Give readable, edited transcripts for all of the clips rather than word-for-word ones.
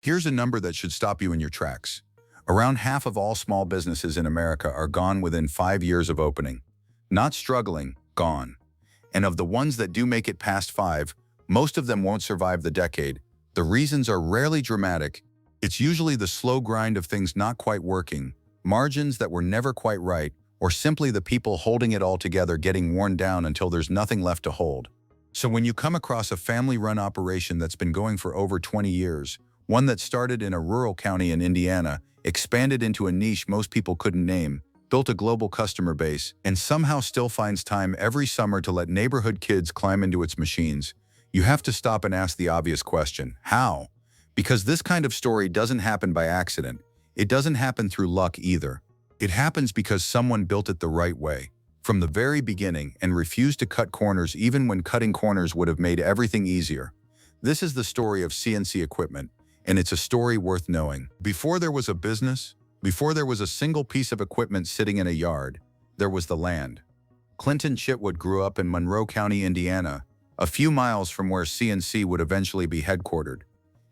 Here's a number that should stop you in your tracks. Around half of all small businesses in America are gone within 5 years of opening. Not struggling, gone. And of the ones that do make it past 5, most of them won't survive the decade. The reasons are rarely dramatic. It's usually the slow grind of things not quite working, margins that were never quite right, or simply the people holding it all together getting worn down until there's nothing left to hold. So when you come across a family-run operation that's been going for over 20 years, one that started in a rural county in Indiana, expanded into a niche most people couldn't name, built a global customer base, and somehow still finds time every summer to let neighborhood kids climb into its machines, you have to stop and ask the obvious question: how? Because this kind of story doesn't happen by accident. It doesn't happen through luck either. It happens because someone built it the right way, from the very beginning, and refused to cut corners even when cutting corners would have made everything easier. This is the story of CNC Equipment, and it's a story worth knowing. Before there was a business, before there was a single piece of equipment sitting in a yard, there was the land. Clinton Chitwood grew up in Monroe County, Indiana, a few miles from where CNC would eventually be headquartered.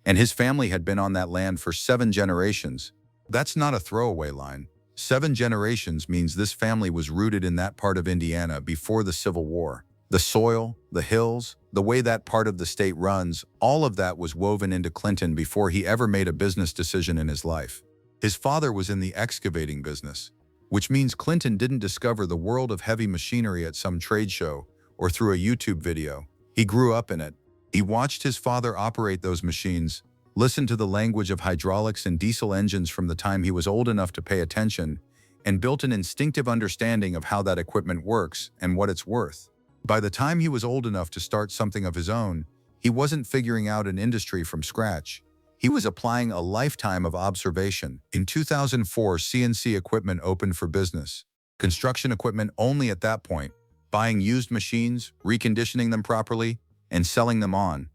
And his family had been on that land for 7 generations. That's not a throwaway line. 7 generations means this family was rooted in that part of Indiana before the Civil War. The soil, the hills, the way that part of the state runs, all of that was woven into Clinton before he ever made a business decision in his life. His father was in the excavating business, which means Clinton didn't discover the world of heavy machinery at some trade show or through a YouTube video. He grew up in it. He watched his father operate those machines, listened to the language of hydraulics and diesel engines from the time he was old enough to pay attention, and built an instinctive understanding of how that equipment works and what it's worth. By the time he was old enough to start something of his own, he wasn't figuring out an industry from scratch. He was applying a lifetime of observation. In 2004, CNC Equipment opened for business. Construction equipment only at that point, buying used machines, reconditioning them properly, and selling them on.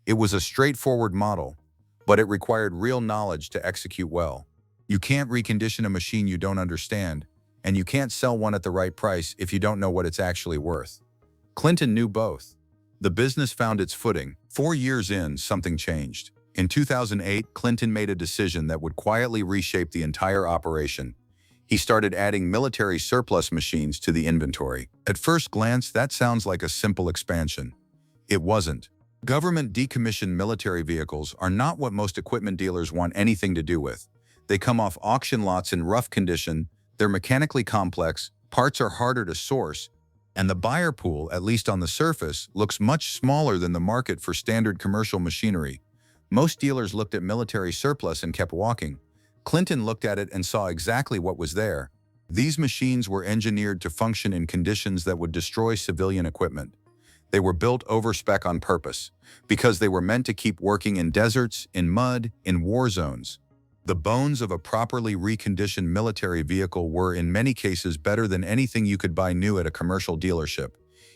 It was a straightforward model, but it required real knowledge to execute well. You can't recondition a machine you don't understand, and you can't sell one at the right price if you don't know what it's actually worth. Clinton knew both. The business found its footing. 4 years in, something changed. In 2008, Clinton made a decision that would quietly reshape the entire operation. He started adding military surplus machines to the inventory. At first glance, that sounds like a simple expansion. It wasn't. Government decommissioned military vehicles are not what most equipment dealers want anything to do with. They come off auction lots in rough condition, they're mechanically complex, parts are harder to source, and the buyer pool, at least on the surface, looks much smaller than the market for standard commercial machinery. Most dealers looked at military surplus and kept walking. Clinton looked at it and saw exactly what was there. These machines were engineered to function in conditions that would destroy civilian equipment. They were built over-spec on purpose, because they were meant to keep working in deserts, in mud, in war zones. The bones of a properly reconditioned military vehicle were in many cases better than anything you could buy new at a commercial dealership.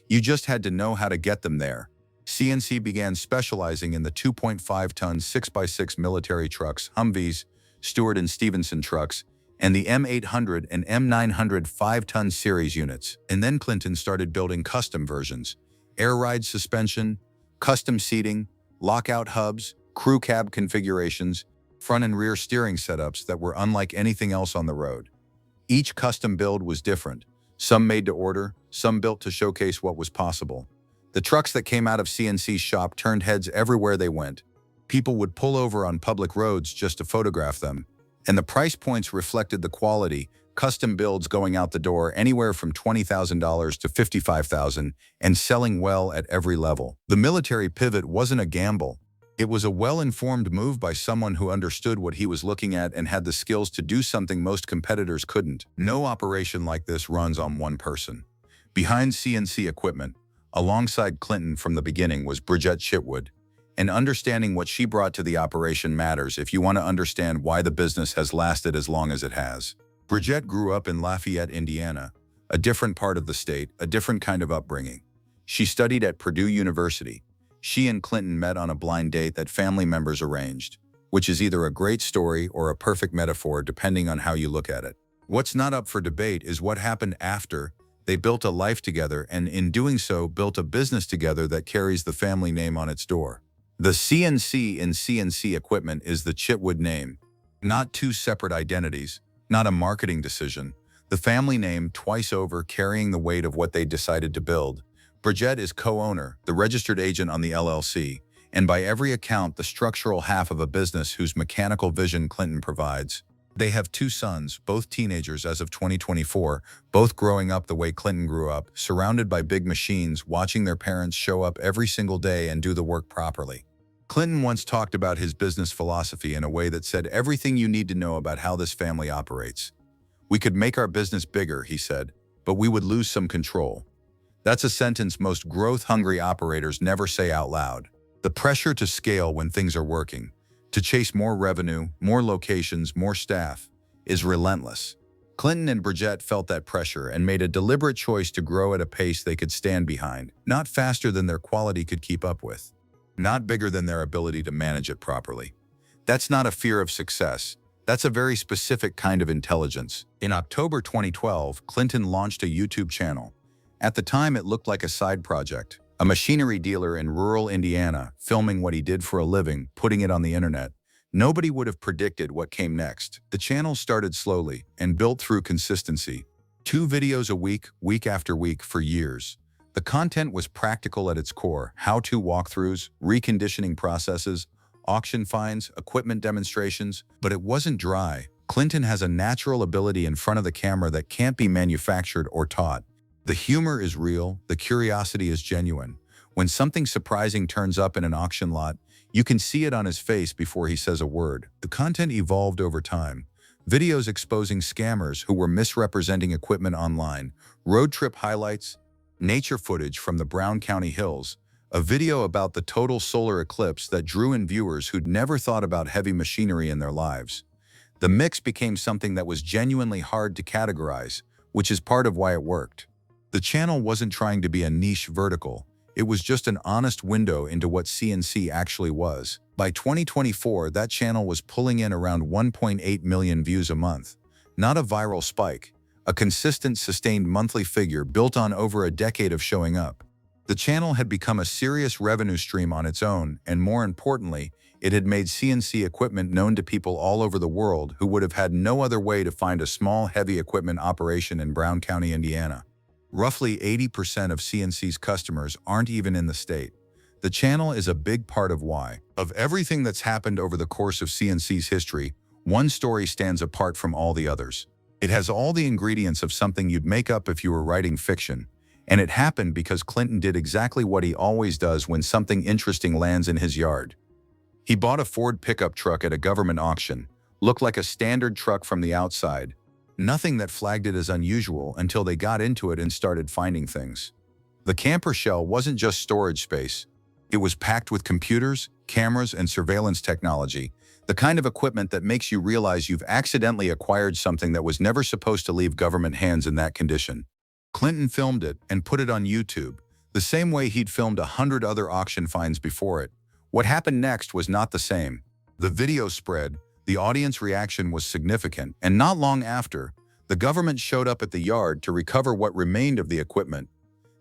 You just had to know how to get them there. CNC began specializing in the 2.5-ton 6x6 military trucks, Humvees, Stewart and Stevenson trucks, and the M800 and M900 5-ton series units. And then Clinton started building custom versions: air ride suspension, custom seating, lockout hubs, crew cab configurations, front and rear steering setups that were unlike anything else on the road. Each custom build was different, some made to order, some built to showcase what was possible. The trucks that came out of CNC's shop turned heads everywhere they went. People would pull over on public roads just to photograph them, and the price points reflected the quality. Custom builds going out the door anywhere from $20,000 to $55,000 and selling well at every level. The military pivot wasn't a gamble. It was a well-informed move by someone who understood what he was looking at and had the skills to do something most competitors couldn't. No operation like this runs on one person. Behind CNC Equipment, alongside Clinton from the beginning, was Bridget Chitwood. And understanding what she brought to the operation matters if you want to understand why the business has lasted as long as it has. Bridget grew up in Lafayette, Indiana, a different part of the state, a different kind of upbringing. She studied at Purdue University. She and Clinton met on a blind date that family members arranged, which is either a great story or a perfect metaphor depending on how you look at it. What's not up for debate is what happened after. They built a life together and in doing so built a business together that carries the family name on its door. The CNC in CNC equipment is the Chitwood name, not two separate identities, not a marketing decision. The family name twice over carrying the weight of what they decided to build. Bridget is co-owner, the registered agent on the LLC, and by every account the structural half of a business whose mechanical vision Clinton provides. They have two sons, both teenagers as of 2024, both growing up the way Clinton grew up, surrounded by big machines, watching their parents show up every single day and do the work properly. Clinton once talked about his business philosophy in a way that said everything you need to know about how this family operates. "We could make our business bigger," he said, "but we would lose some control." That's a sentence most growth-hungry operators never say out loud. The pressure to scale when things are working, to chase more revenue, more locations, more staff, is relentless. Clinton and Bridget felt that pressure and made a deliberate choice to grow at a pace they could stand behind, not faster than their quality could keep up with, not bigger than their ability to manage it properly. That's not a fear of success. That's a very specific kind of intelligence. In October 2012, Clinton launched a YouTube channel. At the time, it looked like a side project. A machinery dealer in rural Indiana, filming what he did for a living, putting it on the internet. Nobody would have predicted what came next. The channel started slowly and built through consistency. 2 videos a week, week after week for years. The content was practical at its core: how-to walkthroughs, reconditioning processes, auction finds, equipment demonstrations, but it wasn't dry. Clinton has a natural ability in front of the camera that can't be manufactured or taught. The humor is real, the curiosity is genuine. When something surprising turns up in an auction lot, you can see it on his face before he says a word. The content evolved over time. Videos exposing scammers who were misrepresenting equipment online, road trip highlights, nature footage from the Brown County hills, a video about the total solar eclipse that drew in viewers who'd never thought about heavy machinery in their lives. The mix became something that was genuinely hard to categorize, which is part of why it worked. The channel wasn't trying to be a niche vertical. It was just an honest window into what CNC actually was. By 2024, that channel was pulling in around 1.8 million views a month. Not a viral spike, a consistent, sustained monthly figure built on over a decade of showing up. The channel had become a serious revenue stream on its own, and more importantly, it had made CNC equipment known to people all over the world who would have had no other way to find a small, heavy equipment operation in Brown County, Indiana. Roughly 80% of CNC's customers aren't even in the state. The channel is a big part of why. Of everything that's happened over the course of CNC's history, one story stands apart from all the others. It has all the ingredients of something you'd make up if you were writing fiction. And it happened because Clinton did exactly what he always does when something interesting lands in his yard. He bought a Ford pickup truck at a government auction. Looked like a standard truck from the outside. Nothing that flagged it as unusual until they got into it and started finding things. The camper shell wasn't just storage space. It was packed with computers, cameras, and surveillance technology, the kind of equipment that makes you realize you've accidentally acquired something that was never supposed to leave government hands in that condition. Clinton filmed it and put it on YouTube, the same way he'd filmed 100 other auction finds before it. What happened next was not the same. The video spread, the audience reaction was significant, and not long after, the government showed up at the yard to recover what remained of the equipment.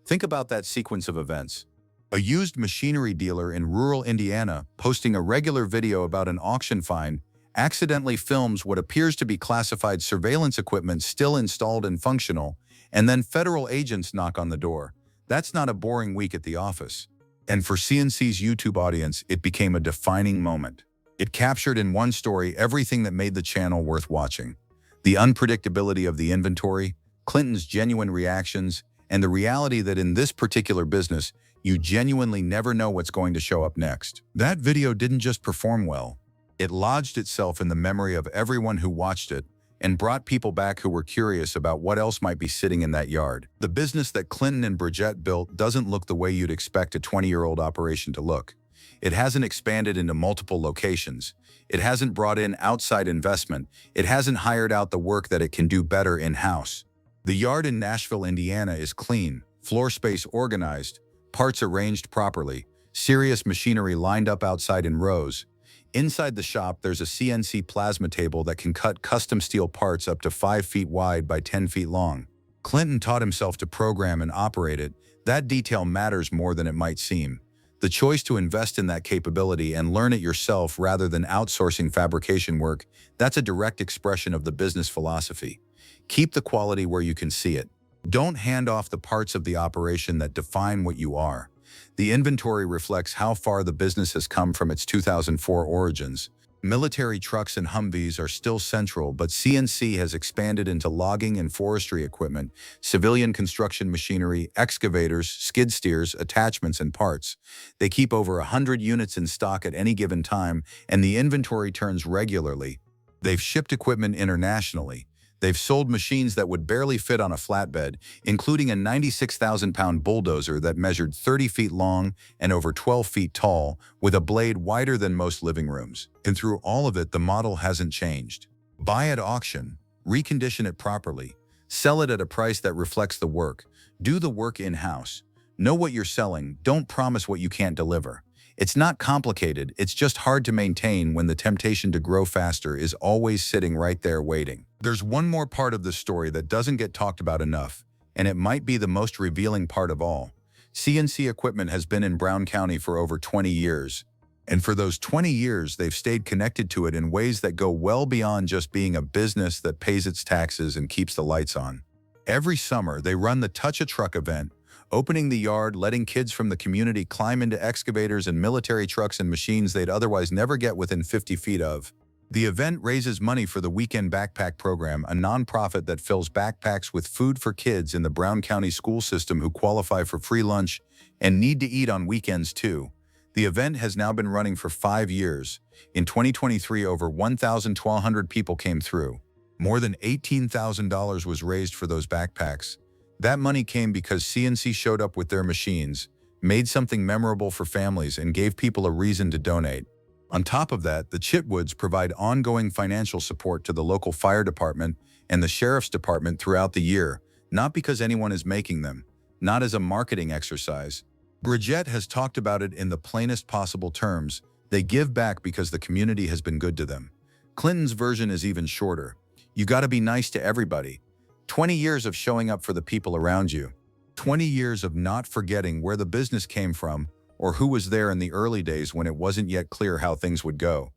Think about that sequence of events. A used machinery dealer in rural Indiana, posting a regular video about an auction find, accidentally films what appears to be classified surveillance equipment still installed and functional, and then federal agents knock on the door. That's not a boring week at the office. And for CNC's YouTube audience, it became a defining moment. It captured in one story everything that made the channel worth watching. The unpredictability of the inventory, Clinton's genuine reactions, and the reality that in this particular business, you genuinely never know what's going to show up next. That video didn't just perform well. It lodged itself in the memory of everyone who watched it and brought people back who were curious about what else might be sitting in that yard. The business that Clinton and Bridget built doesn't look the way you'd expect a 20-year-old operation to look. It hasn't expanded into multiple locations. It hasn't brought in outside investment. It hasn't hired out the work that it can do better in-house. The yard in Nashville, Indiana is clean, floor space organized, parts arranged properly, serious machinery lined up outside in rows. Inside the shop, there's a CNC plasma table that can cut custom steel parts up to 5 feet wide by 10 feet long. Clinton taught himself to program and operate it. That detail matters more than it might seem. The choice to invest in that capability and learn it yourself rather than outsourcing fabrication work, that's a direct expression of the business philosophy. Keep the quality where you can see it. Don't hand off the parts of the operation that define what you are. The inventory reflects how far the business has come from its 2004 origins. Military trucks and Humvees are still central, but CNC has expanded into logging and forestry equipment, civilian construction machinery, excavators, skid steers, attachments, and parts. They keep over 100 units in stock at any given time, and the inventory turns regularly. They've shipped equipment internationally. They've sold machines that would barely fit on a flatbed, including a 96,000-pound bulldozer that measured 30 feet long and over 12 feet tall, with a blade wider than most living rooms. And through all of it, the model hasn't changed. Buy at auction, recondition it properly, sell it at a price that reflects the work, do the work in-house. Know what you're selling, don't promise what you can't deliver. It's not complicated, it's just hard to maintain when the temptation to grow faster is always sitting right there waiting. There's one more part of the story that doesn't get talked about enough, and it might be the most revealing part of all. CNC equipment has been in Brown County for over 20 years. And for those 20 years, they've stayed connected to it in ways that go well beyond just being a business that pays its taxes and keeps the lights on. Every summer, they run the Touch a Truck event, opening the yard, letting kids from the community climb into excavators and military trucks and machines they'd otherwise never get within 50 feet of. The event raises money for the Weekend Backpack Program, a nonprofit that fills backpacks with food for kids in the Brown County school system who qualify for free lunch and need to eat on weekends too. The event has now been running for 5 years. In 2023, over 1,200 people came through. More than $18,000 was raised for those backpacks. That money came because CNC showed up with their machines, made something memorable for families, and gave people a reason to donate. On top of that, the Chitwoods provide ongoing financial support to the local fire department and the sheriff's department throughout the year, not because anyone is making them, not as a marketing exercise. Bridget has talked about it in the plainest possible terms. They give back because the community has been good to them. Clinton's version is even shorter. You gotta be nice to everybody. 20 years of showing up for the people around you. 20 years of not forgetting where the business came from or who was there in the early days when it wasn't yet clear how things would go.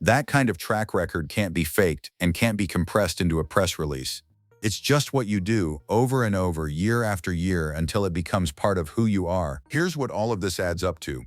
That kind of track record can't be faked and can't be compressed into a press release. It's just what you do over and over, year after year, until it becomes part of who you are. Here's what all of this adds up to.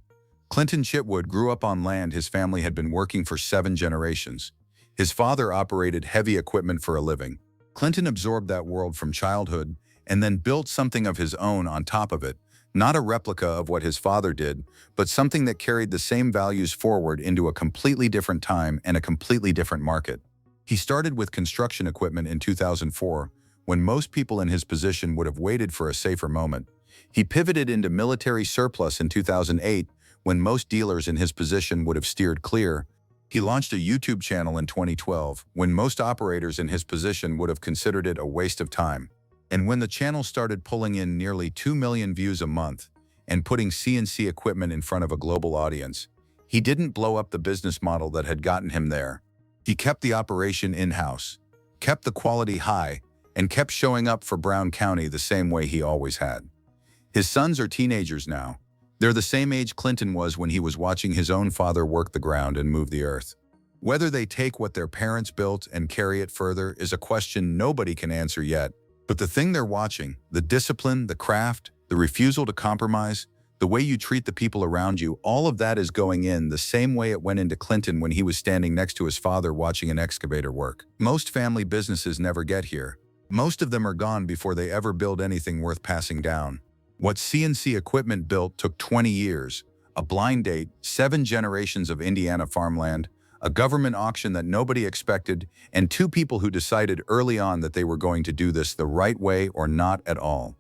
Clinton Chitwood grew up on land his family had been working for 7 generations. His father operated heavy equipment for a living. Clinton absorbed that world from childhood and then built something of his own on top of it, not a replica of what his father did, but something that carried the same values forward into a completely different time and a completely different market. He started with construction equipment in 2004, when most people in his position would have waited for a safer moment. He pivoted into military surplus in 2008, when most dealers in his position would have steered clear. He launched a YouTube channel in 2012, when most operators in his position would have considered it a waste of time. And when the channel started pulling in nearly 2 million views a month and putting CNC equipment in front of a global audience, he didn't blow up the business model that had gotten him there. He kept the operation in-house, kept the quality high, and kept showing up for Brown County the same way he always had. His sons are teenagers now. They're the same age Clinton was when he was watching his own father work the ground and move the earth. Whether they take what their parents built and carry it further is a question nobody can answer yet. But the thing they're watching, the discipline, the craft, the refusal to compromise, the way you treat the people around you, all of that is going in the same way it went into Clinton when he was standing next to his father watching an excavator work. Most family businesses never get here. Most of them are gone before they ever build anything worth passing down. What CNC equipment built took 20 years, a blind date, 7 generations of Indiana farmland, a government auction that nobody expected, and 2 people who decided early on that they were going to do this the right way or not at all.